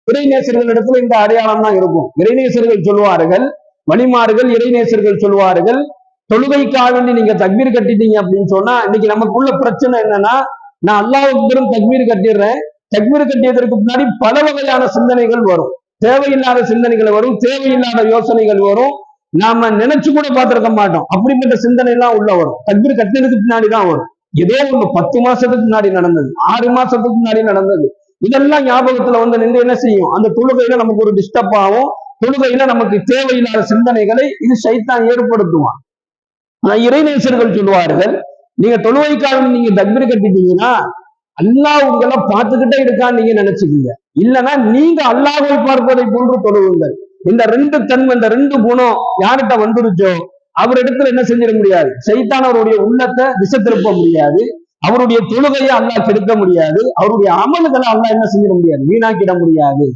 இறைநேசர்கள் இடத்துல இந்த அடையாளம் தான் இருக்கும். இறைநேசர்கள் சொல்லுவார்கள், வழிமார்கள் இறைநேசர்கள் சொல்லுவார்கள், தொழுகைக்காக வேண்டி நீங்க தக்பீர் கட்டிட்டீங்க அப்படின்னு சொன்னா, இன்னைக்கு நமக்குள்ள பிரச்சனை என்னன்னா, நான் அல்லாஹ்வுக்கு பெரும் தக்பீர் கட்டிடுறேன், தக்பீர் கட்டியதற்கு முன்னாடி பல வகையான சிந்தனைகள் வரும், தேவையில்லாத சிந்தனைகள் வரும், தேவையில்லாத யோசனைகள் வரும், நாம நினைச்சு கூட பார்த்திருக்க மாட்டோம். அப்படிப்பட்ட சிந்தனை எல்லாம் உள்ள வரும். தக்பீர் கட்டினதுக்கு பின்னாடிதான் வரும். ஏதோ ஒண்ணு 10 மாசத்துக்கு முன்னாடி நடந்தது, 6 மாசத்துக்கு முன்னாடி நடந்தது, இதெல்லாம் ஞாபகத்துல வந்து நின்று என்ன செய்யும், அந்த தொழுகையில நமக்கு ஒரு டிஸ்டர்ப் ஆகும். தொழுகையில நமக்கு தேவையில்லாத சிந்தனைகளை இது சைத்தான் ஏற்படுத்துவான். இறைநேசர்கள் சொல்லுவார்கள், நீங்க தொழுகைக்காக நீங்க தக்பீர் கட்டிட்டீங்கன்னா அல்லாஹ் உங்களை பார்த்துக்கிட்டே இருக்கான்னு நீங்க நினைச்சுக்கீங்க, இல்லைன்னா நீங்க அல்லாஹ்வை பார்ப்பதை போன்று தொழுவுங்கள். இந்த 2 தன்மை, இந்த 2 குணம் யார்கிட்ட வந்துருச்சோ அவரிடத்துல என்ன செஞ்சிட முடியாது, சைத்தான் அவருடைய உள்ளத்தை திசை திருப்ப முடியாது, அவருடைய தொழுகையை அல்லாஹ் கெடுக்க முடியாது, அவருடைய அமல்களை அல்லாஹ் என்ன செஞ்சிட முடியாது, வீணாக்கிட முடியாது.